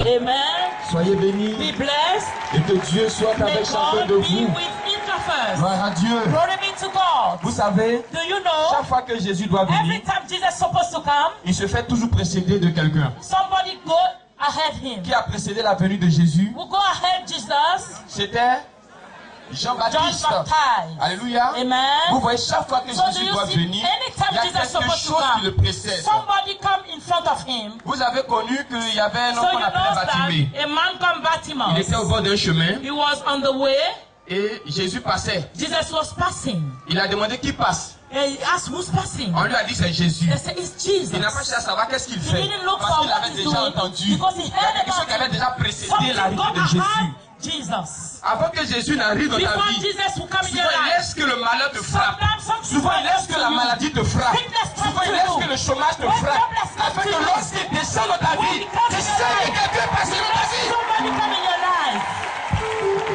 Amen. Soyez bénis. Be blessed. Et que Dieu soit May avec chacun God de be vous. with each of us. Gloire à Dieu. Glory be to God. Vous savez, Do you know? chaque fois que Jésus doit Every venir, time Jesus is supposed to come, il se fait toujours précéder de quelqu'un. somebody go ahead him. Qui a précédé la venue de Jésus? Who go ahead Jesus? C'était John Jean-Baptiste. Baptiste. Alléluia. Amen. Vous voyez, chaque fois que So do Jésus you doit see, venir, anytime il y a Jesus is quelque supposed to chose qui le come, précède. somebody come in front of him. Vous avez connu qu'il y avait un So homme you qu'on know appelait that Bartimée. a man called Il Bartimaeus. était au bord d'un chemin He was on the way. et Jésus passait. Jesus was passing. Il a demandé qui passe. And he asked who's passing. On lui a dit c'est Jésus. They said it's Jesus. Il n'a pas cherché à savoir qu'est-ce qu'il He fait. didn't look Parce for qu'il what avait he's déjà doing entendu. because he Il y a heard quelque chose about qui avait déjà précédé something l'arrivée God de Jésus. ahead Jesus. Avant que Jésus n'arrive dans ta Before vie, Jesus will come in souvent your il life, laisse que le malheur te frappe. sometimes something Souvent il laisse happens que to la you. maladie te frappe. Sickness comes Souvent il to laisse you. que le chômage te When frappe. problems come Afin to que you, lorsqu'il descend dans ta when vie, he comes tu in your sais que life, quelqu'un est passé dans ta vie. somebody come in your life.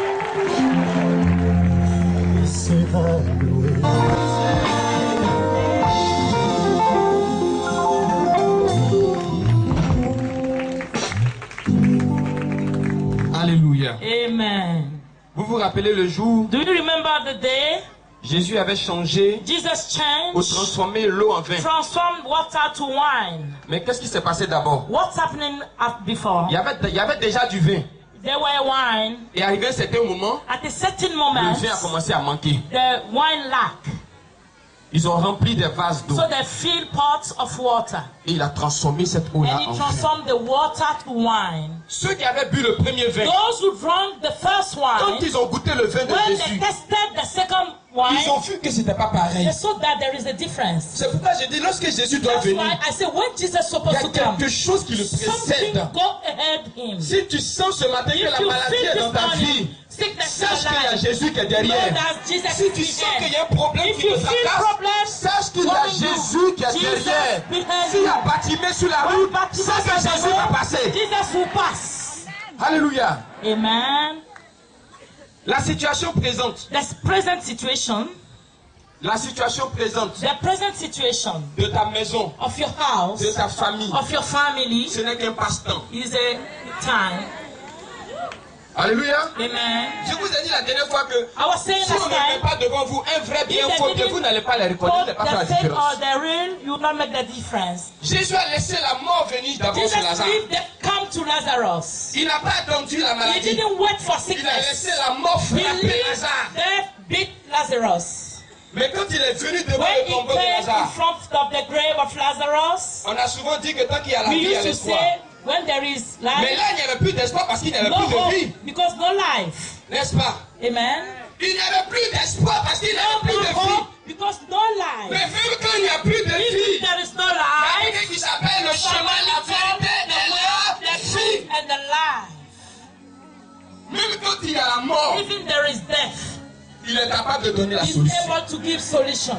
Alléluia. Amen. Vous vous rappelez le jour Do you remember the day Jésus avait changé Jesus ou changed, transformé l'eau en vin. transformed water to wine? Mais qu'est-ce qui s'est passé d'abord? What's happening before? Il y avait déjà du vin. There were wine. Et arrivé à un certain moment, At a certain le moment, vin a commencé à manquer. the wine lacked. Ils ont rempli des vases d'eau. So they filled pots of water. Et il a transformé cette eau-là And en he vin. transformed the water to wine. Ceux qui avaient bu le premier vin, Those who drank the first quand wine, ils ont goûté le vin de when they Jésus, tested the second ils ont wine, vu que c'était pas pareil. they saw that there is a difference. C'est pourquoi je dis, lorsque Jésus doit That's venir, why I say when Jesus is il y supposed a to come, quelque chose qui le something précède. go ahead him. Si tu sens ce matin que If la you maladie feel est dans this ta vie, morning, sickness in sache qu'il y a your life, Jésus qui est know derrière. that Jesus Si tu is sens qu'il y there. a un problème If qui you te feel tracasse, problems, sache qu'il y a worrying you, Jésus qui est Jesus derrière. behind S'il y a you. Bartimée sur la When route, Bartimaeus sache que was Jésus va away, passer. Jesus will pass. Alléluia. Amen. La situation présente, The present situation, la situation présente the present situation de ta maison, of your house, de ta famille, of your family ce n'est qu'un passe-temps. is a time. Alléluia. Amen. Je vous ai dit la dernière fois que I was saying si on last ne met time, pas devant vous un vrai bien if faux, they que vous didn't n'allez pas les reconnaître, vous put n'allez pas faire la the fake différence. or the real, you will not make the difference. Jésus a laissé la mort venir d'abord sur Jesus Lazare. lived the come to Lazarus. Il n'a pas attendu la He maladie. didn't wait for Il a laissé sickness. la mort He frapper lived Lazare. death beat Lazarus. Mais quand il est venu devant When le he tombeau de came in Lazare, front of the grave of Lazarus, on a souvent dit que tant qu'il y a la we vie, il y a used to l'espoir. say, when there is Mais life, là, il n'y avait plus d'espoir parce qu'il n'y avait no plus de hope, vie. because no life. N'est-ce pas? Amen. Il n'y avait plus d'espoir parce qu'il n'y avait No plus de more vie. hope, because no Mais life. même quand il n'y a plus de Even vie, if there is no il y a life, quelqu'un qui s'appelle le chemin, la vérité et la the vie. truth and the life. Même quand il y a la mort, Even there is death, il est capable de donner la he's solution. able to give solution.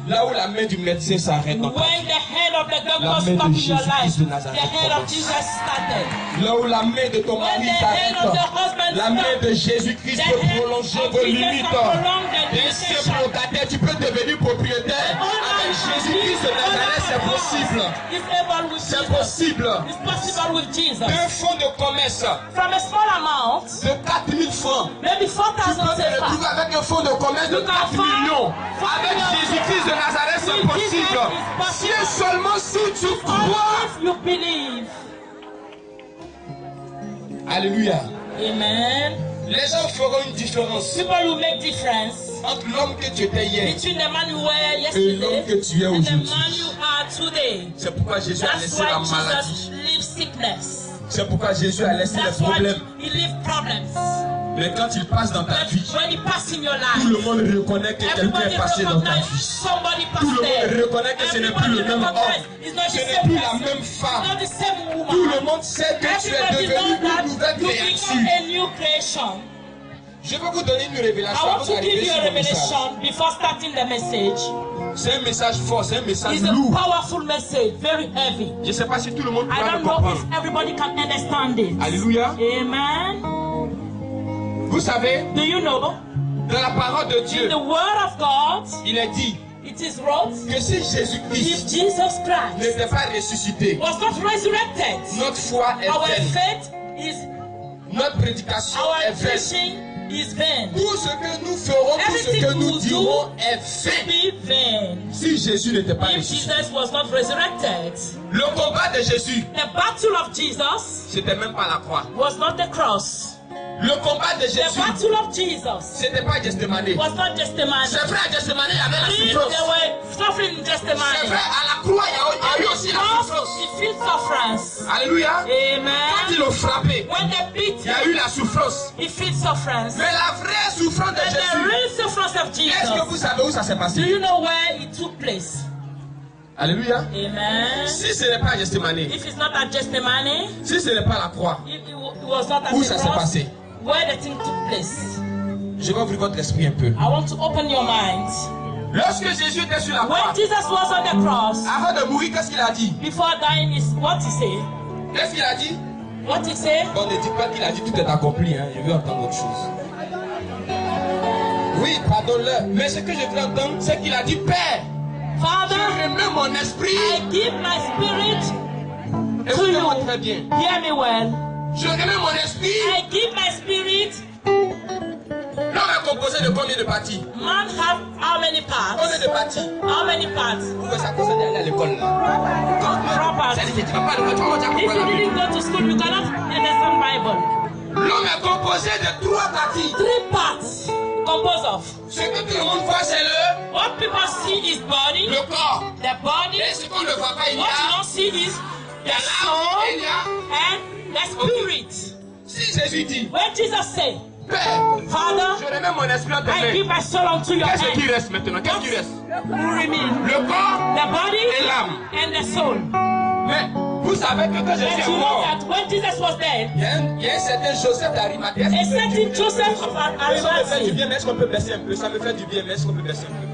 Là où la main du médecin s'arrête dans ta vie. When the head of the La doctor main de stopped in your Jésus-Christ life, de the Nazareth head of commence. Jesus started. Là où la main de ton When mari the head of the s'arrête, husband la main stopped, de Jésus-Christ the peut head prolonger of vos Jesus limites. can prolong the Et c'est locataire, tu peux devenir propriétaire. Avec Jésus-Christ de Nazareth, c'est possible. It's able with C'est Jesus. possible. It's possible with Jesus. Un fonds de commerce From a small amount, de 4000 francs. maybe Tu peux 4,000 te retrouver CFA. avec un fonds de commerce de 4 millions. Avec Jésus-Christ de Nazareth, c'est possible. C'est seulement si tu crois. If you believe. Alléluia. Amen. Les gens feront une différence People will make difference entre l'homme que tu étais hier. between the man you were Et l'homme yesterday que tu es and the aujourd'hui. man you are today. C'est pourquoi Jésus a That's laissé la why maladie. Jesus leaves sickness. C'est pourquoi Jésus a laissé les That's why problèmes. he leaves problems. Mais quand il passe dans ta But vie, when he passes in your tout le life, monde reconnaît que quelqu'un everybody est passé dans ta recognizes vie. somebody Tout passed le there. monde reconnaît que ce n'est plus le même homme. It's not the Ce n'est same plus la person. même It's femme. not the same woman. Tout le monde sait que tu es Everybody devenu knows that une nouvelle you become créature. a new creation. Je vais vous donner une révélation I avant want to give d'arriver you sur a le message. revelation before starting the message. C'est un message fort, c'est un message It's a lourd. powerful message, very heavy. Je ne sais pas si tout le monde I pourra don't le know comprendre. if everybody can understand it. Alléluia. Amen. Vous savez, Do you know? dans la parole de In Dieu, the word of God, il est dit, it is wrote, que si if Jésus-Christ Jesus Christ n'était pas ressuscité, was not resurrected, notre foi est our vaine, faith is, notre prédication our est vaine. preaching is vain. Tout ce que nous ferons, tout ce que nous dirons est vain. Be vain. Si Jésus n'était pas If ressuscité. Jesus was not resurrected, Le combat de Jésus, the battle of Jesus c'était même pas la croix. was not the cross. Le combat de The Jésus, battle of Jesus c'était pas Gethsemane. was not Gethsemane. C'est vrai, à Gethsemane, il y avait la If souffrance. they were suffering in C'est vrai, Gethsemane, à la croix, il y a eu aussi la because souffrance. he felt sufferance. Alléluia. Quand Amen. ils l'ont frappé, When they beat il y a him, eu la souffrance. he felt sufferance. Mais la vraie souffrance de And the Jésus, real sufferance of est-ce que vous Jesus, savez où ça s'est do passé? you know where it took place? Alléluia. Amen. Si ce n'est pas Gethsemane, If it's not at Gethsemane, si ce n'est pas la croix, it was not at où the ça s'est cross, passé? where the thing took place. Je vais ouvrir votre esprit un peu. I want to open your mind. Lorsque Jésus était sur la croix, When Jesus was on the cross, avant de mourir, qu'est-ce qu'il a dit? before dying, is what he said. Qu'est-ce qu'il a dit? What he said? On ne dit pas qu'il a dit tout est accompli, hein. Je veux entendre autre chose. Oui, pardonne-le. Mais ce que je veux entendre, c'est qu'il a dit, Père, je Father, remets mon esprit. I give my spirit to Écoutez-moi you. très bien. Hear me well. Je remets mon esprit. I give my spirit. L'homme est composé de combien de parties? Man have how many Combien parts? de parties? How many parts? Pourquoi ça cause d'aller à l'école là? Four parts. Ça dit que tu vas pas à l'école, tu vas If comprendre la you Bible. didn't go to school, you cannot understand Bible. L'homme est composé de 3 parties. 3 parts composed of. Ce que tout le monde voit, c'est What people see is body, le corps. the body. Et ce qu'on ne voit pas, il y What you a don't see is il y a the l'âme et il y soul a. and the spirit. Si Jésus dit, When Jesus said, Père, Father, je remets mon esprit en tes I give mains. my soul unto your Qu'est-ce qui hand. reste maintenant? Qu'est-ce qui reste? Who remain? Le corps The body et l'âme. and the soul. Mais vous savez que quand And Jésus you est know mort, that when Jesus was dead, il y a un certain Joseph d'Arimathée. a certain Joseph of Ça me fait du Arimathea, bien, mais est-ce qu'on peut baisser un peu? Ça me fait du bien, mais est-ce qu'on peut baisser un peu?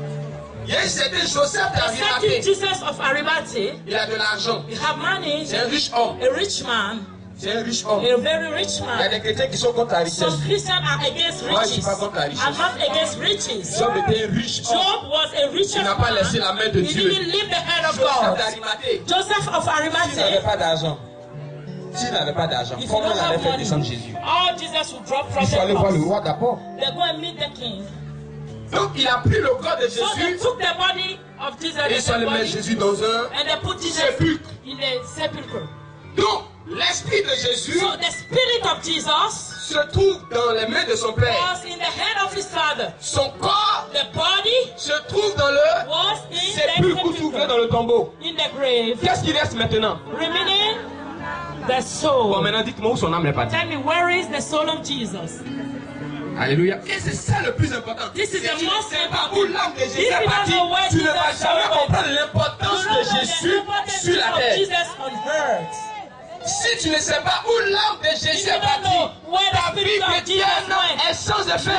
Il y a un certain Joseph a certain d'Arimathée. Jesus of Arimathea, Il a de l'argent. he have money, C'est un riche homme. a rich man, C'est un riche homme. a very rich Il y a man. des chrétiens qui sont contre la richesse. Some Christians are against Moi, je suis riches. pas contre la richesse. I'm not against riches. Job était un riche homme. Job was a rich Il n'a pas laissé la man. main de He Dieu. didn't leave the hand of Joseph God. d'Arimathée. Joseph of S'il n'avait Arimathea, pas d'argent, s'il n'avait pas d'argent, if you comment don't on allait have faire money, descendre Jésus? all Jesus will drop from Il faut aller the voir le cross. roi d'abord. They go and meet the king. Donc il a pris le corps de So they Jésus took the body of Jesus et ils sont allés the mettre body, Jésus dans un and they put Jesus sépulcre. in the sepulchre. Donc l'esprit de Jésus So the spirit of Jesus se trouve dans les mains de son Père. was in the hand of his father. Son corps The body se trouve dans le was in sépulcre the ou trouvé sepulchre, dans le tombeau. in the grave. Qu'est-ce qui reste maintenant? Remaining the Bon, soul. maintenant dites-moi où son âme est partie. Tell me, where is the soul of Jesus? Alléluia. Et c'est ça le plus important. This is Si the tu ne most sais pas important. où l'âme de Jésus If est you partie, don't know where tu ne Jesus vas jamais went, comprendre l'importance you don't de know the Jésus importance sur la of terre. Jesus on earth. Si tu ne sais pas où l'âme de If Jésus you est don't partie, know where ta the vie spirit of chrétienne Jesus went, est sans effet.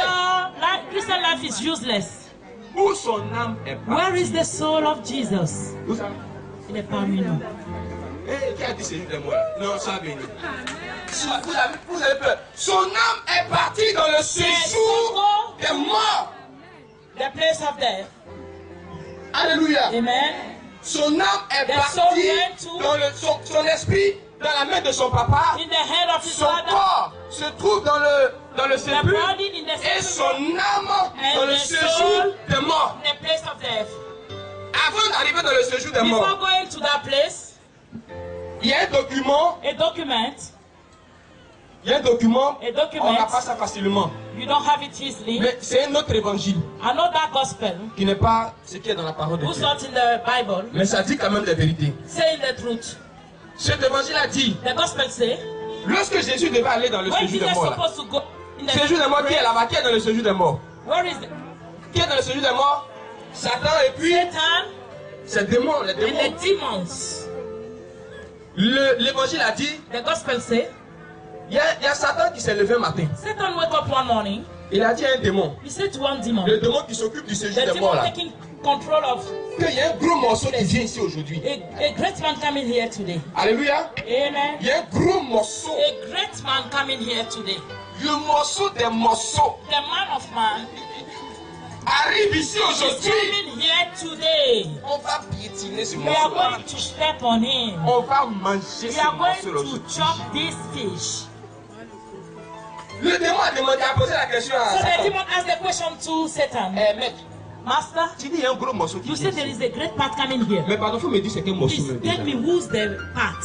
your Christian life is useless. Où son âme est partie. Where is the soul of Jesus? Où ça? Il n'est parmi nous. Eh, qui a dit c'est juste de moi là? Non, ça a béni. Vous avez peur. Son âme est partie dans le séjour des morts. The place of death. Alléluia. Amen. Son âme est The partie soul went to- dans son esprit dans la main de son papa. In the hand of his Son father. corps se trouve dans le The sépulcre body in the et son sepulchre. âme dans le the séjour soul des morts. in the place of death. Avant d'arriver dans le séjour des Before morts, going to that place, il y a un document. a document, Il y a un document. A document. On n'a pas ça facilement. you don't have it easily. Mais c'est un autre évangile Another gospel, qui n'est pas ce qui est dans la parole de who's Dieu. not in the Bible, Mais ça dit quand même des vérités. saying the truth. Cet évangile a dit, The gospel say, lorsque Jésus devait aller dans le when séjour Jesus des morts, là, supposed to go in the séjour des morts, qui est là-bas? Qui est dans le séjour des morts? where is the Qui est dans le séjour des morts? Satan et puis Satan ces démons, les and démons. the demons? L'évangile a dit, The gospel say, il y a Satan qui s'est levé un matin. Satan wake up one morning, Il a dit à un démon, he said to one demon, le démon qui s'occupe du séjour the des morts demon là, taking control of qu'il y a un gros morceau qui vient ici aujourd'hui. a great man coming here today. Alléluia. Amen. Il y a un gros morceau. A great man coming here today. Le morceau des morceaux. The man of man. arrive ici He's aujourd'hui, coming here today. on va piétiner ce We are morceau. going to step on him. On va manger We ce are going morceau to aujourd'hui. chop this fish. Le démon a demandé à poser la question à So the Satan. demon asked the question to Satan. Mec, Master, tu dis il y a un gros morceau qui you vient said there ici. is a great part coming here. Mais pardon, faut me dire c'est quel morceau Please même tell me déjà. who's the part.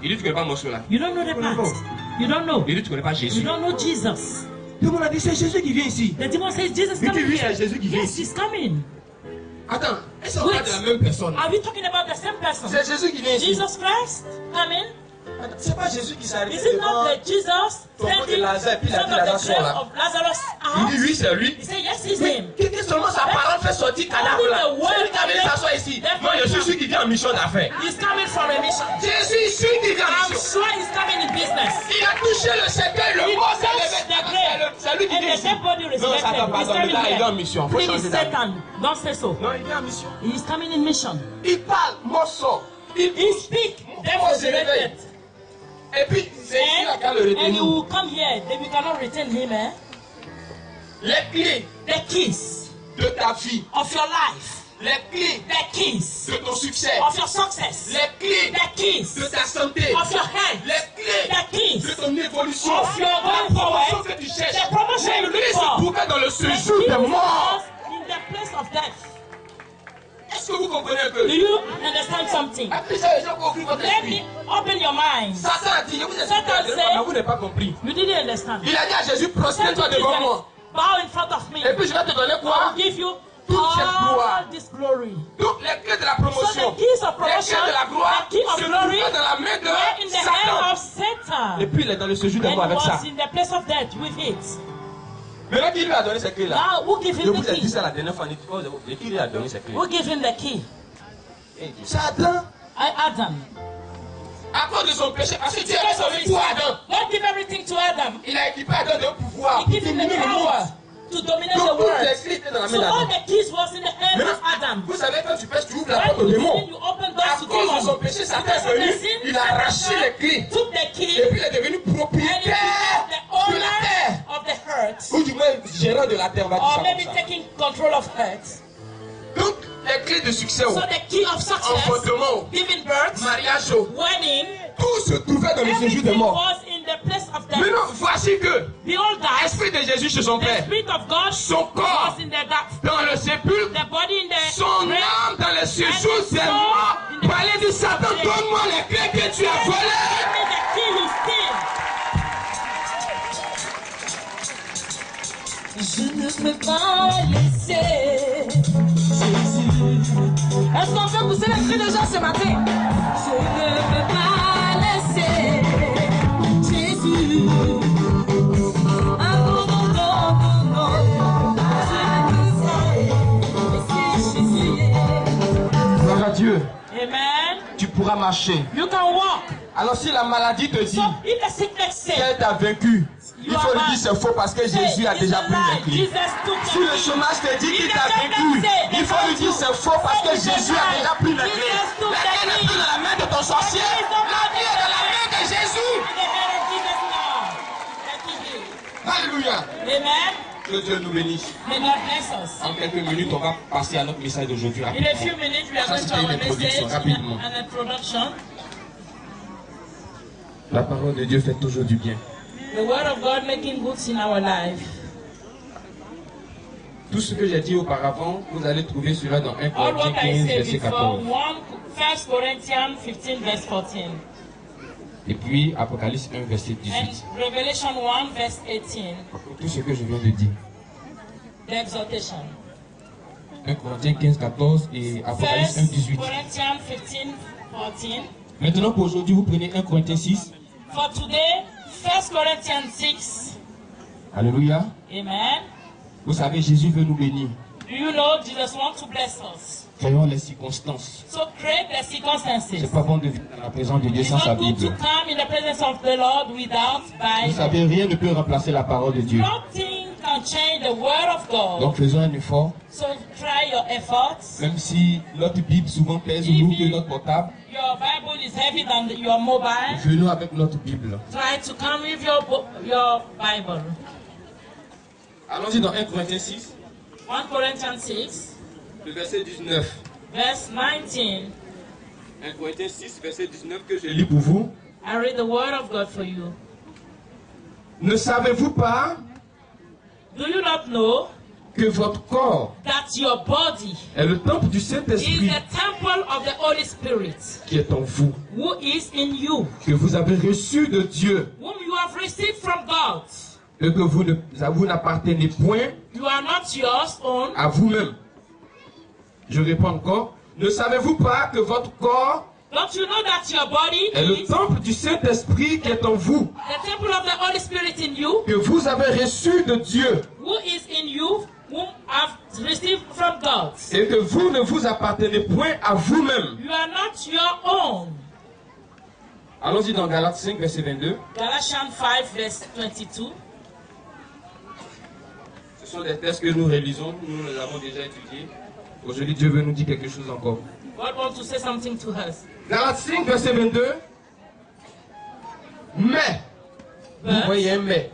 Il dit tu connais pas le morceau là. You don't know the No, no, part. no. You don't know. Il dit tu connais pas You Jésus. don't know Jesus. Le démon a dit c'est Jésus qui vient ici. The demon says Jesus Mais tu coming vis, here. c'est Jésus qui vient Yes, ici. he's coming. Attends, est-ce qu'on parle de la même personne? Are we talking about the same person? C'est Jésus qui vient ici. Jesus Christ coming? Attends, c'est pas Jésus qui s'est Is arrêté it devant. not the Jesus Tombeau de standing Lazare, puis il a in dit front of Lazare the sort grave là. of Lazarus' Il dit house? oui, c'est lui. He said yes, it's Mais him. que seulement sa parole fait sortir cadavre là. C'est lui qui a venu s'asseoir ici. Moi je suis celui qui vient en mission d'affaires. He's coming from a mission. Je suis celui qui vient en I'm mission. sure he's coming in business. Il a touché le cercueil, le He mort s'est touched levé. the grave. C'est lui qui And vient the ici. dead body Non, resurrected. Satan, He's pardon, coming là il est en here. mission. Faut Please, changer d'avis. Satan, don't say so. Non, il vient en mission. He's coming in mission. Il parle, mort sort. Il He speak, death mort se resurrected. réveille. Et puis, c'est ici là qu'à le And he retenir. will come here. Then we cannot retain him, eh? Les clés The keys de ta vie, of your life. les clés The keys de ton succès, of your success. les clés The keys de ta santé, of your health. les clés The keys de ton évolution, of your la going promotion forward. que tu cherches. The promotion Les you clés look se for. trouvaient dans le The séjour keys des morts. was in the place of death. Est-ce que vous comprenez un peu? Do you understand something? Après ça, les gens vont ouvrir votre Let me esprit. open your mind. Satan a dit, vous êtes Satan mais said- vous n'avez pas compris. You didn't understand. Il a dit à Jésus, prosterne-toi devant moi. Bow in front of me. Et puis je vais te donner I quoi? will give you Toute cette gloire. all this glory. Donc les clés de la So promotion, the keys of les promotion, clés de la gloire the key of se glory, trouvaient dans la main were in de the hand Satan. of Satan. Et puis il est dans le séjour des And morts avec ça. was in the place of death with it. Maintenant, qui lui a donné ces clés-là? Now, who gave Je him vous the ai dit key? ça la dernière fois. Et qui lui a donné ces clés? Who gave him the key? C'est Adam. Adam. À cause de son péché, parce que Dieu avait Because of donné his tout à sin. Adam. God gave everything to Adam. Il a équipé Adam d'un pouvoir He pour gave him dominer the le monde. power to dominate Donc the toutes les world. clés étaient dans la main So all d'Adam. the keys was in the hand of Adam. Vous savez, quand tu pêches, tu ouvres la When porte au you démon. sin, you open À doors to cause de son demons. péché, Satan Because est of the venu, sin, il a arraché les clés. took the key Et puis il est devenu and he propriétaire became the de owner la terre. of the earth. Ou du moins gérant de la terre, on va dire Or ça maybe comme ça. taking control of earth. Donc, les clés de succès, So the key of success, enfantement, giving birth, mariage, wedding, tout se trouvait dans le séjour des everything morts. was in the place of death. Maintenant, voici que Behold that l'esprit de Jésus chez son the Père, Spirit of God son corps was in the death. dans le sépulcre, The body in the son grave, âme dans le séjour des morts. Parlez de Satan, donne-moi les clés que tu as volées. give me the key you steal. Je ne peux pas laisser Jésus. Est-ce qu'on peut pousser les cris de gens ce matin? Je ne peux pas laisser Jésus. Ah non, non, non, non, non. Je ne peux pas laisser Jésus. Gloire à Dieu, Amen. tu pourras marcher. You can walk. Alors si la maladie te dit So if the sickness says, qu'elle t'a vaincu, il faut lui dire c'est faux parce que Jésus a déjà pris les clés. Si le chômage te dit qu'il t'a vaincu, il faut lui dire c'est faux parce que Jésus a déjà pris les clés. La clé n'est plus dans la main de ton sorcier, la clé est dans la main de Jésus. Alléluia. Amen. Que Dieu nous bénisse. May God bless us. En quelques minutes, on va passer à notre message d'aujourd'hui. In a few minutes, we are Ça, going to c'était our une introduction, message rapidement. and introduction. La parole de Dieu fait toujours du bien. The word of God making good in our life. Tout ce que j'ai dit auparavant, vous allez trouver cela dans 1 All Corinthiens what I 15, said verset before, 14. 1 Corinthians 15 verse 14 Et puis Apocalypse 1, verset and 18. Revelation 1 verse 18, Tout ce que je viens de dire. the exhortation. 1 Corinthiens 15, 14 et Apocalypse 1, 1 18. Corinthians 15, 14. Maintenant pour aujourd'hui, vous prenez 1 Corinthiens 6. For today, 1 Corinthians 6. Alléluia. Amen. Vous savez, Jésus veut nous bénir. Do you know Jesus wants to bless us? Créons les circonstances. So create the circumstances. C'est pas bon de vivre dans la présence de Dieu It's sans sa not good to Bible. come in the presence of the Lord without Vous Bible. savez, rien ne peut remplacer la parole de Dieu. Nothing can change the word of God. Donc faisons un effort, So try your efforts. même si notre Bible souvent pèse lourd que notre portable. Your Bible is heavy than your mobile. Venons avec notre Bible. Try to come with your Bible. Allons-y dans 1 Corinthiens 6. 1 Corinthians 6. Le verset 19. Verse 19. 1 Corinthiens 6, verset 19 que je lis pour vous. I read the word of God for you. Ne savez-vous pas Do you not know que votre corps that your body est le temple du is Saint-Esprit the temple of the Holy Spirit, qui est en vous, who is in you, que vous avez reçu de Dieu, whom you have received from God? et que vous n'appartenez point You are not yours own. à vous-même. Je réponds encore. Ne savez-vous pas que votre corps Don't you know that your body est le is temple du Saint-Esprit qui est en vous, the temple of the Holy Spirit in you, que vous avez reçu de Dieu, who is in you, whom have received from God? et que vous ne vous appartenez point à vous-même. You are not your own. Allons-y dans Galates 5, verset 22. Galatians 5, verse 22. Ce sont des textes que nous réalisons, nous les avons déjà étudiés. Aujourd'hui, Dieu veut nous dire quelque chose encore. God wants to say something to us. Galates 5, verset 22. Mais, vous voyez un mais.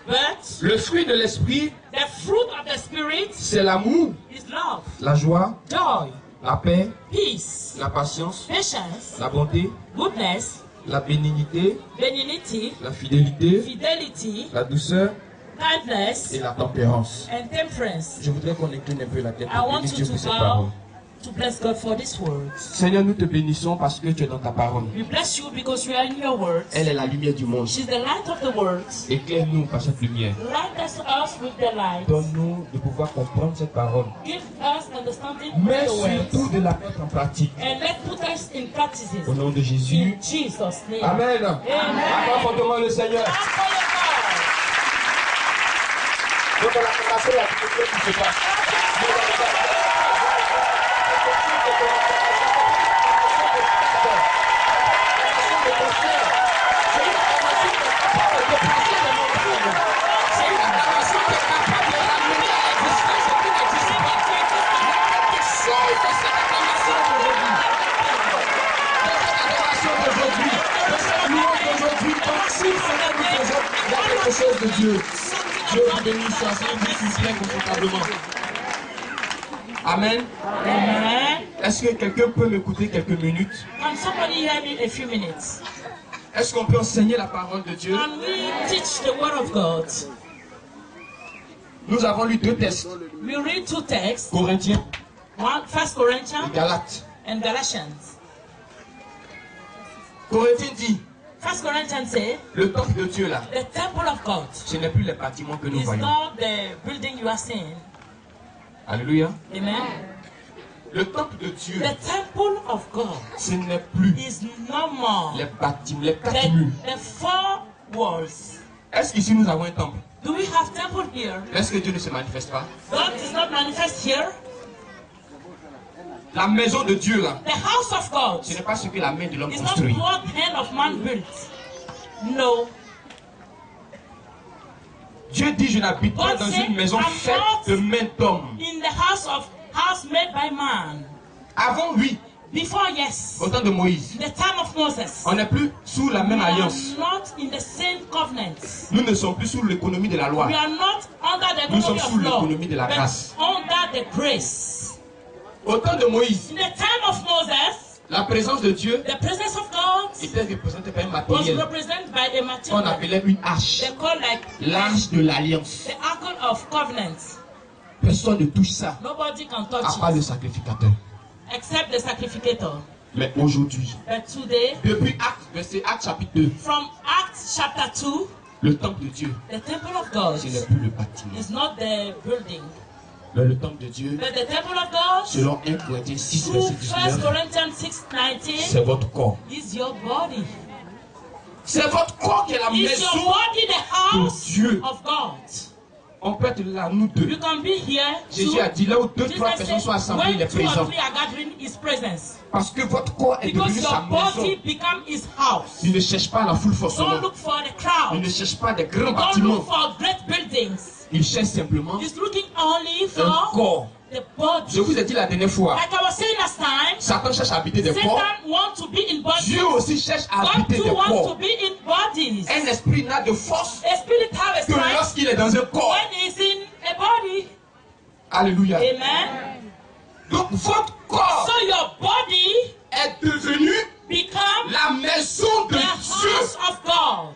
But Le fruit de l'esprit, the fruit of the Spirit c'est l'amour, is love, la joie, joy, la paix, peace, la patience, patience, la bonté, goodness, la bénignité, benignity, la fidélité, fidelity, la douceur kindness, et la tempérance. and temperance. Je voudrais qu'on incline un peu la tête I pour want bénir you Dieu to pour cette parole. bow to bless God for this word. Seigneur, nous te bénissons parce que tu es dans ta parole. We bless you because you are in your words. Elle est la lumière du monde. She's the light of the world. Éclaire-nous par cette lumière. Light us with the light. Donne-nous de pouvoir comprendre cette parole, Give us understanding mais of the words. surtout de la mettre en pratique. And let put us in Au practices. nom de Jésus. In Jesus' name. Amen. Amen. Acclame fortement le Seigneur. Clap for your God. Donc on a commencé la difficulté qui se passe. Chose de Dieu. Dieu vous bénisse, s'il plaît confortablement. Amen. Amen. Est-ce que quelqu'un peut m'écouter quelques minutes? Can somebody hear me a few minutes? Est-ce qu'on peut enseigner la parole de Dieu? Can we teach the word of God? Nous avons lu deux textes, We read two texts, Corinthiens 1 Corinthians et Galates. and Galatians. Corinthiens dit, 1 Corinthians say, le temple de Dieu là, the temple of God ce n'est plus les bâtiments que nous is voyons. not the building you are seeing. Alléluia. Amen. Le temple de Dieu, The temple of God ce n'est plus is no more les bâtiments, les quatre murs. the four walls. Est-ce qu'ici nous avons un temple? Do we have temple here? Est-ce que Dieu ne se manifeste pas? God is not manifest here. La maison de Dieu là, The house of God ce n'est pas ce que la main de l'homme is not construit. what hand of man built. No. Dieu dit, je n'habite pas God dans said, une maison I'm faite not de main d'homme. in the house made by man. Avant, oui, Before, yes. au temps de Moïse, The time of Moses. on n'est plus sous la même We are alliance. not in the same covenant. Nous ne sommes plus sous l'économie de la loi. We are not under the Nous sommes economy sous of law, l'économie de la but grâce. under the grace. Au temps de Moïse, In the time of Moses, la présence de Dieu the presence of God était représentée par un was matériel represented by a qu'on material appelait une hache. they call like L'âge de l'alliance. the ark of covenant. Personne ne touche ça, Nobody can à touch part le it sacrificateur. except the sacrificator. Mais aujourd'hui, But today, depuis Actes chapitre 2, from Acts chapter 2, le temple de Dieu, the temple of God ce n'est plus le bâtiment. is not the building, Mais le temple de Dieu, but the temple of God, selon 1 Corinthiens 6, through verset 1 19, Corinthians 6:19, c'est votre corps. is your body. C'est votre corps qui est la Is your maison. body the house Dieu. of God? On peut être là, nous deux. You can be here. Jésus a dit là où deux, trois Jesus personnes sont said, assemblées, il est when 2 or présent. 3 are gathering His presence, Parce que votre corps est because devenu sa your body maison. become His house. Il ne cherche pas la foule Don't forcément. look for the Il crowd. ne cherche pas des grands Don't bâtiments. look for great buildings. Il cherche simplement He's looking only un for corps. the body. Je vous ai dit la dernière fois, Like I was saying last time, Satan cherche à habiter des corps. Satan wants to be in bodies. Dieu aussi cherche à God habiter too des wants to corps. be in bodies. Un esprit n'a de force A spirit have a que strength lorsqu'il est dans un corps. when he's in a body. Alléluia. Amen. Donc votre corps So your body est devenu become la maison de the Dieu. house of God.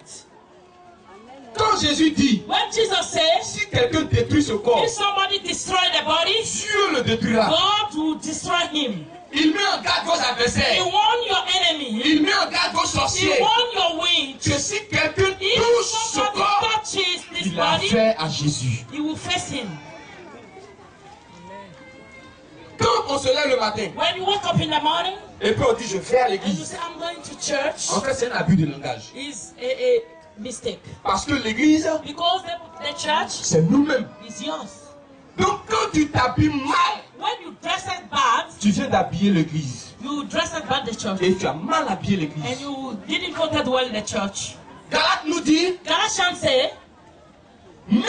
Quand Jésus dit, When Jesus says, si quelqu'un détruit ce corps, if somebody destroy the body, Dieu le détruira. God will destroy him. Il met en garde vos He adversaires. warn your enemy. Il met en garde vos He sorciers. warn your witch. Que si quelqu'un touche If ce somebody corps, touches this il a body, fait à Jésus. he will face him. Quand on se lève le matin, When you wake up in the morning et puis on dit je vais à and you l'église, say, I'm going to church, en fait c'est un abus de langage. is a mistake. Parce que l'église, Because the church c'est nous-mêmes. is yours. Donc quand tu t'habilles mal, When you dress it bad, tu viens d'habiller l'église. you dress it bad the church. Et tu as mal habillé And l'église. you didn't vote well in the church. Galate nous dit, Galatians say, mais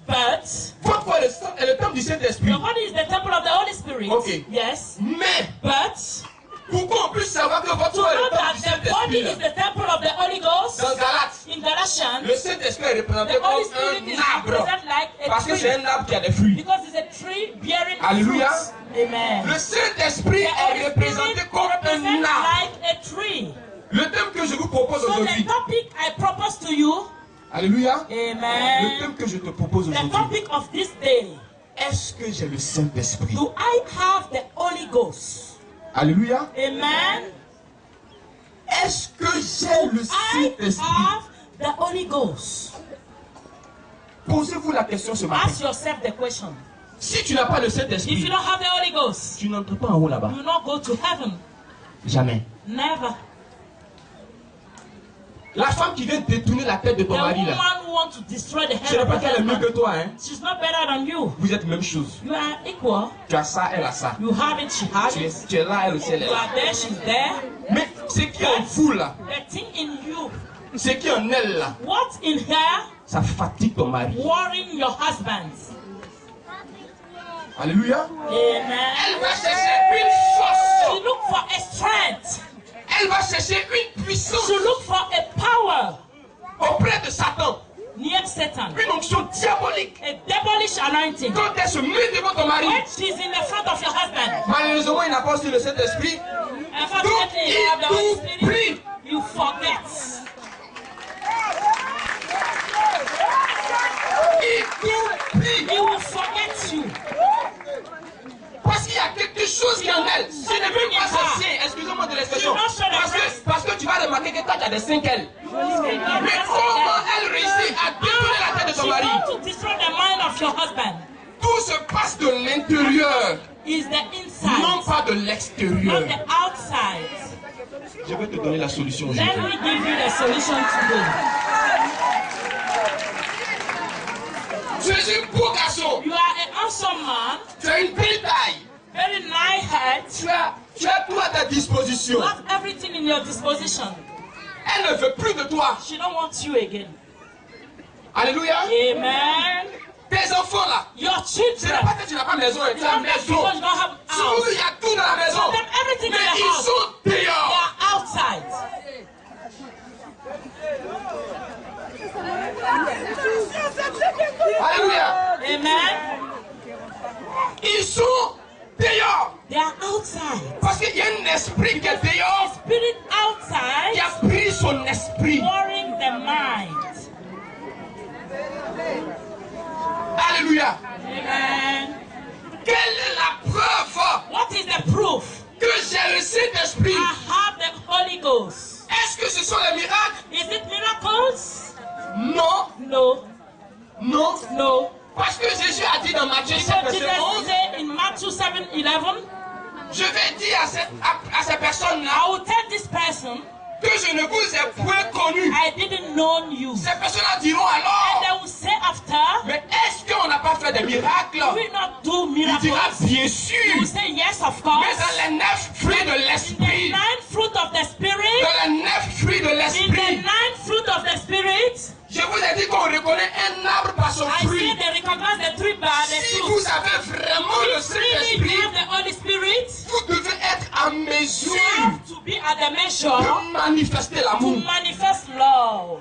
but votre corps est le temple du Saint-Esprit. your body is the temple of the Holy Spirit. Okay. Yes. Mais But pourquoi on peut savoir que votre to corps est know le temple du that the body Saint-Esprit? is the temple of the Holy Ghost, Dans Galate, in Galatians, le Saint-Esprit est représenté the comme Holy Spirit is un arbre. represented like a Parce que c'est tree. un arbre qui a des fruits. Because it's a tree bearing Alléluia. fruits. Amen. Le Saint-Esprit The Holy est représenté Spirit comme represents un arbre. like a tree. Le thème que je vous propose So the aujourd'hui, topic I propose to you, Alléluia, le amen, thème que je te propose the aujourd'hui, topic of this day, est-ce que j'ai le Saint-Esprit? do I have the Holy Ghost? Alléluia. Amen. Est-ce que j'ai le I Saint-Esprit? have the Holy Ghost. Posez-vous la question ce matin. Ask yourself the question. Si tu n'as pas le If you Saint-Esprit, don't have the Holy Ghost, tu n'entres pas en haut là-bas. you will not go to heaven. Jamais. Never. La femme qui vient détourner la tête de The ton mari woman là, who wants to destroy the ce head n'est of pas her qu'elle est mieux que husband, toi, hein. she's not better than you. Vous êtes même chose. You are equal. Tu as ça, elle a ça. You have it, she has Tu it. es là, elle aussi, elle est You là. are there, she's there. Mais ce qui est en vous là, The thing in you, ce qui est en elle là, what's in her, ça fatigue ton mari. worrying your husband. Alléluia. Amen. Elle va chercher une force. She look for a strength. Elle va chercher une puissance She look for a power auprès de Satan. near Satan. Une onction diabolique. A devilish anointing. Quand elle se met devant ton mari, When she's in the front of your husband, malheureusement il n'a pas reçu le Saint-Esprit. unfortunately, you have the Holy Donc, il Spirit, t'oublie. you forget. Il t'oublie. He will forget you. Parce qu'il y a quelque chose qui est en elle. Ce n'est même pas sa sien. Excusez-moi de l'expression. Parce que tu vas remarquer que toi tu as des 5 ailes. Mais comment elle réussit à détourner la tête de She ton mari? wants to destroy the mind of your husband. Tout se passe de l'intérieur, Is the non inside, pas de not l'extérieur. the outside. Je vais te donner la solution Let aujourd'hui. me give you the solution today. Tu es un beau garçon. You are an awesome man, Tu as une belle taille. very nice head. Tu as tout à ta disposition. You have everything in your disposition. Elle ne veut plus de toi. She don't want you again. Alléluia. Amen. Tes enfants là. Your Ce n'est children. pas que tu n'as pas de maison, tu You as have une that maison. because you don't have a Tout, house. il y a tout dans la maison. Give them everything Mais in the ils house. sont They dehors. are outside. Alléluia. Amen. Ils sont dehors. They are outside. Parce qu'il y a un esprit qui est dehors, Spirit qui outside, a pris son esprit. warring the mind. Alléluia. Amen. Quelle est la preuve What is the proof? que j'ai le Saint-Esprit? I have the Holy Ghost. Est-ce que ce sont les miracles? Is it miracles? Non, No. non. No. Parce que Jésus a dit dans Matthieu 7, Because verset Jesus 11, said in Matthew 7:11, je vais dire à ces personnes-là I will tell this person, que je ne vous ai point connu. I didn't know you. Ces personnes-là diront And alors, they will say after, mais est-ce qu'on n'a pas fait des miracles? we not do Il dira miracles. bien You sûr. will say yes, of Mais course. dans les 9 fruits de In the l'esprit, 9 fruit of the Spirit, dans les 9 fruits de in the l'esprit, 9 fruit of the Spirit, je vous ai dit qu'on reconnaît un arbre par son I fruit. say they recognize the tree by the Si fruit. vous avez vraiment le If really Saint-Esprit, you have the Holy Spirit, vous devez être en you mesure have to be at the measure de manifester to l'amour. manifest love.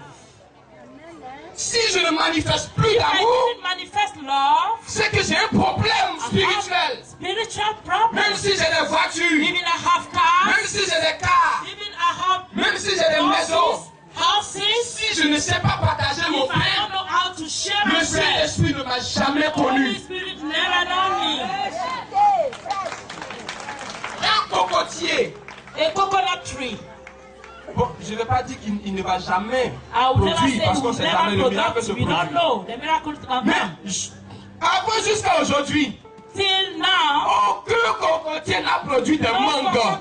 Si je ne manifeste plus d'amour, c'est que j'ai un problème spirituel. Même si j'ai des voitures, même si j'ai des cars, même si j'ai des maisons, si je ne sais pas partager mon pain, le Saint-Esprit ne m'a jamais connu. Un cocotier. A coconut tree. Bon, je ne vais pas dire qu'il ne va jamais produire parce qu'on ne sait jamais le miracle se produit. Mais avant jusqu'à aujourd'hui, aucun cocotier n'a produit de mango.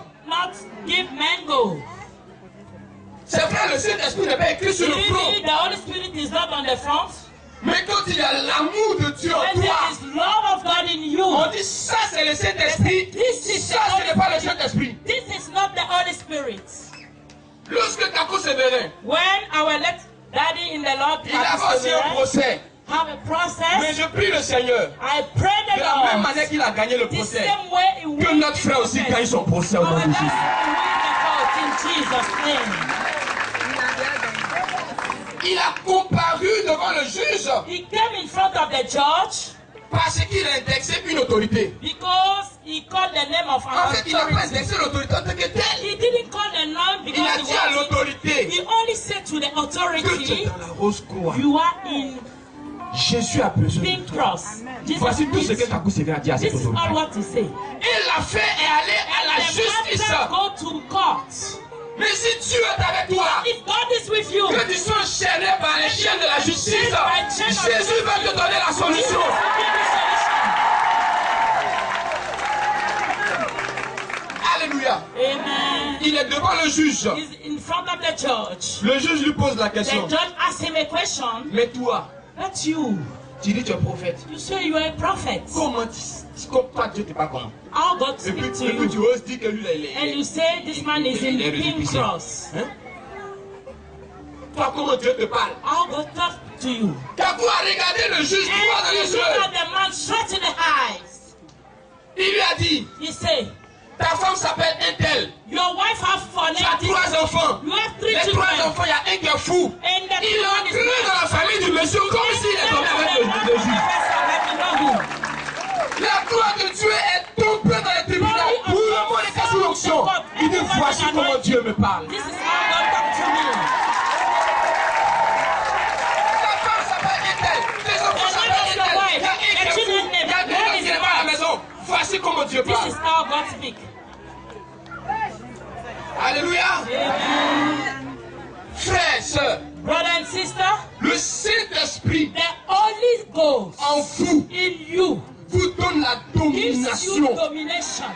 C'est vrai, le Saint-Esprit n'est pas écrit sur le front. Mais quand il y a l'amour de Dieu en toi, on dit ça c'est le Saint-Esprit, ça ce n'est pas le Saint-Esprit. Lorsque Kakou se verrait, il avait aussi un procès. Mais je prie le Seigneur, de la même manière qu'il a gagné le procès, que notre frère aussi gagne son procès au nom de Jésus. Il a comparu devant le juge. He came in front of the judge. Parce qu'il a indexé une autorité. Because he called the name of an authority. En fait, il n'a pas indexé l'autorité en tant que telle. He didn't call the name because il a dit à l'autorité. He only said to the authority. Que tu es dans la rose croix. You are in Jésus a besoin Pink Cross. Voici tout ce que Kakou Ségué a dit à cette autorité. This is all what he said. Et la fait est allée à la justice. Go to court. Mais si Dieu est avec toi, if God is with you, que tu sois enchaîné par les chaînes de la justice, Jésus va te donner la solution. Alléluia. Amen. Il est devant le juge. He's in front of the judge. Le juge lui pose la question. The judge asks him a question. Mais toi, that's you. Tu dis tu es prophète. You say you are a prophet. Comment toi Dieu te parle comment? How God speaks to you. Et puis tu oses dire que lui il est. And you say this man is in Pink Cross. Hein? Toi comment Dieu te parle? How God talks to you. Kakou a regardé le juge droit dans les yeux. And the man straight in the eyes. Il lui a dit. He said. Ta femme s'appelle Intel. Your wife has 4 Tu as 3 enfants. You have 3 Les children. 3 enfants, il y a un qui est fou. Il est entré dans la famille du monsieur comme s'il est tombé avec le juge. La gloire de Dieu est tombée dans les tribunaux. Pour le monde est sous l'onction. Il dit voici comment Dieu me parle. This is how God talks to me. Ta femme s'appelle Intel. Tes enfants s'appellent Intel. Il y a un qui est fou. Il y a 2 qui n'est pas à la maison. Voici comment Dieu parle. This is how God speaks. Alléluia. Frères, sœurs, brother and sister, le Saint-Esprit, the Holy Ghost, en vous, in you, vous donne la domination. Gives you domination.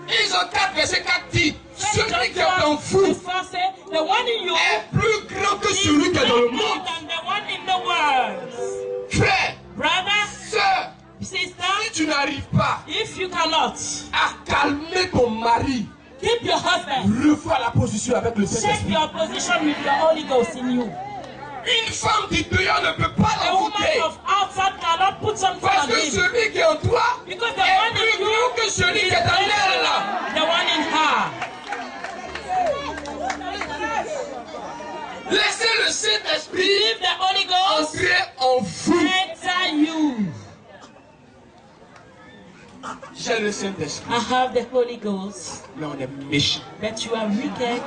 Exode 4, verset 4 dit, celui qui est en vous est plus grand que celui qui est dans le monde. Frère, brother, sœur, sister, si tu n'arrives pas if you cannot, à calmer ton mari, keep your husband, revois la position avec le Saint-Esprit. Check your position with the Holy Ghost in you. Une femme du dehors ne peut pas l'envoûter. Parce que celui qui est en toi est plus grand que celui qui est en elle. The one in her. Laissez le Saint-Esprit entrer en vous. Enter you. J'ai le Saint-Esprit. I have the Holy Ghost. Mais on est méchant. But you are wicked.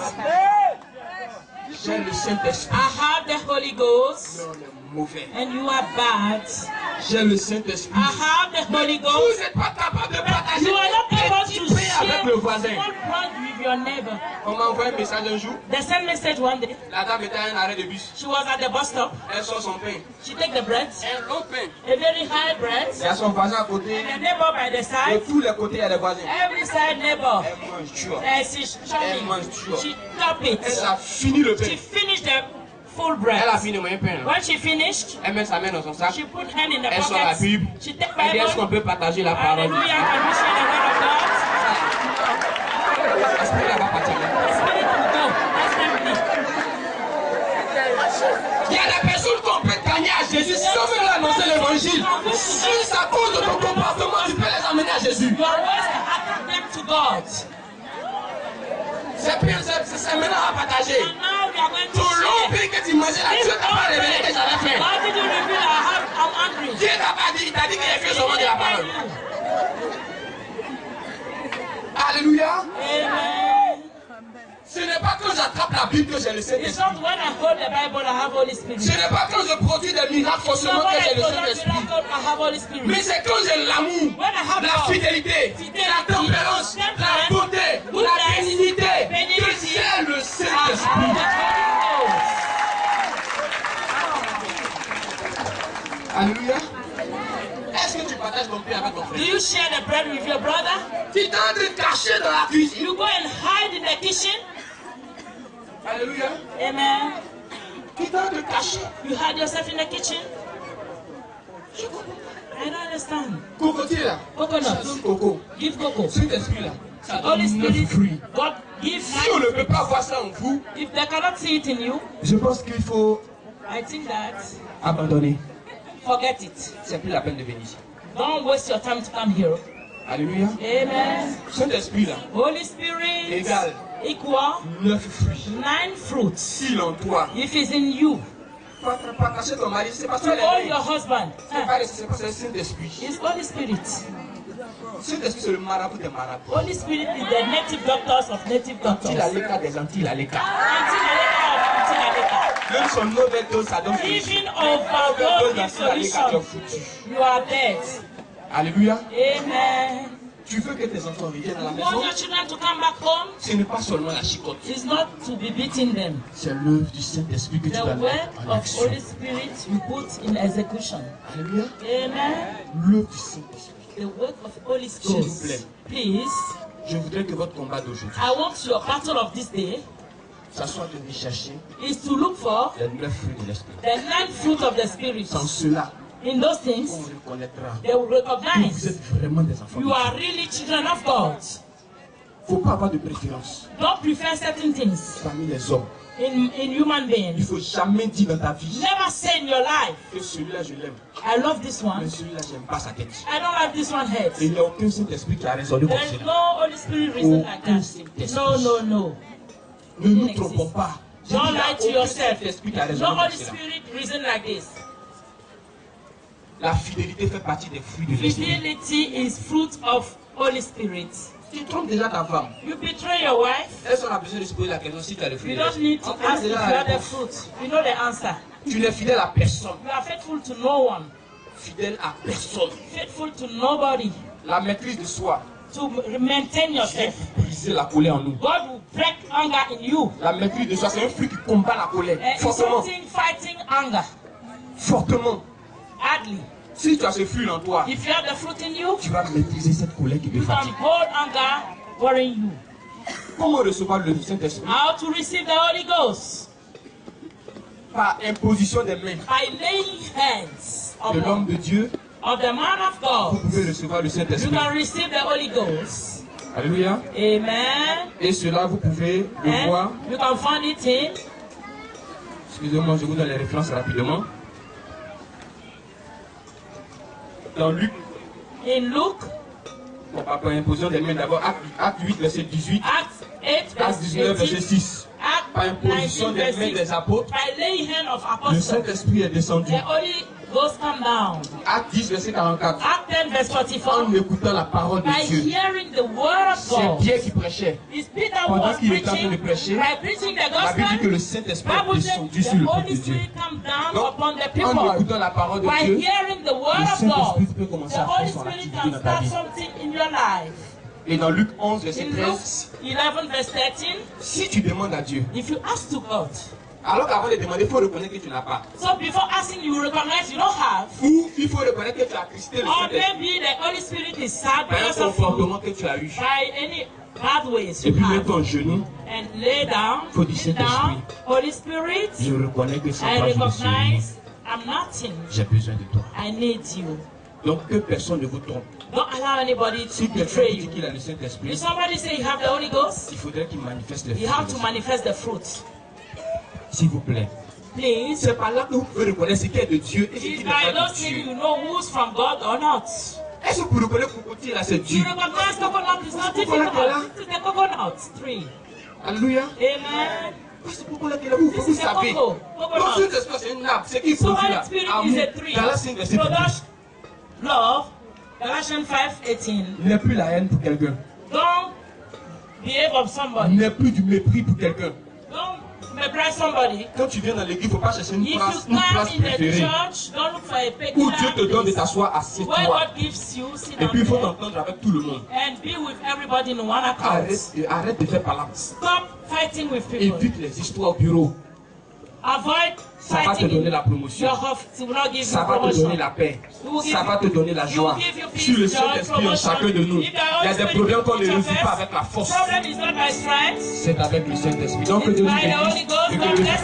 J'ai le Saint-Esprit. I have the Holy Ghost. Mais on est mauvais. And you are bad. J'ai le Saint-Esprit. I have the Holy Ghost. Vous n'êtes pas capable de partager you are not able to share avec le voisin. one bread with your neighbor. On m'a envoyé un message un jour. They sent message one day. La dame était à un arrêt de bus. She was at the bus stop. Elle sort son pain. She take the bread. Un long pain. A very high bread. Il y a son voisin à côté. And the neighbor by the side. De tous les côtés, il y a des voisins. Every side neighbor. Elle mange toujours. Elle mange toujours. She top it. Elle a fini le pain. She finished the full bread. Elle a fini le pain. When she finished, elle met sa main dans son sac. She put hand in the elle sort la Bible. She take elle dit est-ce qu'on peut partager la parole? Hallelujah, can we share the word of God? L'esprit là va partir. Il y a des personnes qu'on peut gagner à Jésus sans même annoncer l'évangile. Juste à cause de ton comportement, tu peux les amener à Jésus. C'est maintenant à partager. Tout a dit qu'il est fait seulement de la parole. Alléluia. Amen. Ce n'est pas quand j'attrape la Bible que j'ai le Saint-Esprit. It's not when I hold the Bible I have Holy Spirit. Ce n'est pas quand je produis des miracles forcément que j'ai le Saint-Esprit. Mais c'est quand j'ai l'amour, la fidélité, la tempérance, la beauté, la bénignité que j'ai le Saint-Esprit. Alléluia. Est-ce que tu partages ton pain avec ton frère? Do you share the bread with your brother? Tu es en train de cacher dans la cuisine. You go and hide in the kitchen? Alléluia. Amen. Tu es en train de cacher. You hide yourself in the kitchen? I don't understand. Cocotier là. Coconut. Coco. Give cocoa. Saint-Esprit là. Ça Holy donne 9 Spirit. fruits. God give Si on ne peut pas voir ça en vous, if they cannot see it in you, je pense qu'il faut I think that abandonner. forget it. C'est plus la peine de venir ici. Don't waste your time to come here. Alléluia. Amen. Saint-Esprit là. Holy Spirit Égal. equal 9 fruits. 9 fruits. S'il en toi. If it's in you, Pas cacher ton mari, c'est pas to toi all les your husband, c'est pas le Saint-Esprit. it's Holy Spirit. Saint-Esprit c'est le marabout des marabouts. Holy Spirit is the native doctors of native doctors. Il a l'écart des Antilles, il a l'écart. Until Même son overdose, ça donne even overdose solution, you are dead. Alléluia. Amen. Tu veux que tes enfants reviennent à la You maison? want your children to come back home? Ce n'est pas seulement la chicotte. It's not to be beating them. C'est l'œuvre du Saint-Esprit que tu The dois work mettre en of action. Holy Spirit you put in execution. Alléluia. Amen. L'œuvre du Saint-Esprit. The work of Holy S'il vous plaît. Spirit. Please, Je voudrais que votre combat d'aujourd'hui, I want your battle of this day ça soit de venir chercher is to look for les 9 fruits de l'Esprit. the 9 fruit of the Spirit. Sans cela, In those things, on reconnaîtra they will que vous recognize êtes vraiment des enfants. you are really children of God. Il ne faut pas avoir de préférence Don't prefer certain things parmi les hommes. in human Il beings. ne faut jamais dire dans ta vie Never say in your life, que celui-là je l'aime, I love this mais one. celui-là j'aime pas sa tête. I don't like this one head. Et il n'y a aucun Saint-Esprit qui a résolu comme There is cela. no Holy Spirit reason like that. No, no, no. Ne nous trompons pas. Je dis, Don't il n'y a lie to aucun yourself. Saint-Esprit qui a No résolu comme Holy cela. Spirit reason like this. La fidélité fait partie des fruits de l'Esprit. Fidelity is fruit of Holy Spirit. Tu trompes déjà ta femme. You betray your wife. Est-ce qu'on a besoin de se poser la question si tu as le fruit You de don't l'Esprit? need to On connaît ask if you déjà have la the réponse. fruit. You know the answer. Tu n'es fidèle à personne. You are faithful to no one. Fidèle à personne. Faithful to nobody. La maîtrise de soi. To maintain yourself. Briser la colère en nous. God will break anger in you. La maîtrise de soi, c'est un fruit qui combat la colère. It's Fortement. something fighting anger. Fortement. Hardly. Si tu as ce fruit en toi, If you have the fruit in you, tu vas maîtriser cette colère qui te you can fatigue. hold anger worrying you. Comment recevoir le Saint-Esprit? How to receive the Holy Ghost? Par imposition des mains By laying hands de l'homme upon de Dieu, of the man of vous God. pouvez recevoir le You Saint-Esprit. can receive the Holy Ghost. Alléluia. Amen. Et cela, vous pouvez le And voir. you can find it in Excusez-moi, je vous donne les références rapidement. Dans Luc, Luke, bon, par imposition des mains, d'abord, acte 8, verset 18. Acts 8, Acte verse 19, verset 18, 6. Par Acts imposition 19, des verse mains 6. des apôtres, By laying hand of le apostles, Saint-Esprit est descendu. the Holy Ghost come down. Acte 10, verset 44. Acts 10, verse En 44. écoutant la parole de By Dieu, hearing the word of c'est God. Pierre qui prêchait. It's Peter who Pendant was qu'il était en train de preaching. prêcher, By preaching the la Bible dit que gospel, le Saint-Esprit est Bible said descendu sur the le peuple Holy de Dieu. Spirit come down Donc, upon the en people. écoutant la parole de By Dieu, hearing the word le of Saint-Esprit God, peut commencer the à Holy faire son Spirit activité can dans ta start vie. something in your life. Et dans Luc 11, verset In Luke 13, 11, verse 13, si tu demandes à Dieu, if you ask to God, alors qu'avant de demander, il faut reconnaître que tu n'as pas. so before asking, you recognize you don't have, Ou il faut reconnaître que tu as Christé le or Saint-Esprit maybe the Holy Spirit is sad par un because of you, comportement que tu as eu. by any bad ways Et you puis have. mets-toi en genou, And lay down, Faut dire sit down, Holy Spirit, je reconnais que sans I toi je ne suis rien. recognize I'm nothing. J'ai besoin de toi. I need you. Donc que personne ne vous trompe. Don't allow anybody to Si quelqu'un betray dit you. qu'il a le Saint-Esprit, If somebody say you have the Holy Ghost, il faudrait qu'il manifeste le you have to fruit. manifest the fruit. S'il vous plaît. Please. C'est par là que vous pouvez reconnaître ce qui est de Dieu et ce qui It's n'est by pas those de things Dieu. you know who's from God or not. Est-ce que vous reconnaissez que côté là c'est You Dieu? recognize coconut is not difficult. This is the coconut tree. Alléluia. Amen. C'est pourquoi là, vous This vous is a savez. cocoa. Donc Coconut. cette espèce c'est une arbre. C'est qui So produit Holy là? Spirit Amour. is a tree. Galates 5, verset 18. Production. love, Galatians 5:18. N'aie plus la haine pour quelqu'un. Don't behave of somebody. N'aie plus du mépris pour quelqu'un. Don't méprise somebody. Quand tu viens dans l'église, il ne faut pas chercher une place préférée. Church, don't look for a Où Dieu te donne de t'asseoir, assieds-toi. Et puis il faut t'entendre avec tout le monde. And be with everybody in one accord. Arrête de faire palabre. Stop fighting with people. Évite les histoires au bureau. Avoid ça va te donner la promotion. Ça va te donner la paix. Ça va te donner la joie. Sur le Saint-Esprit en chacun de nous. Il y a des problèmes qu'on ne résout pas avec la force. C'est avec le Saint-Esprit. Donc que Dieu nous bénisse.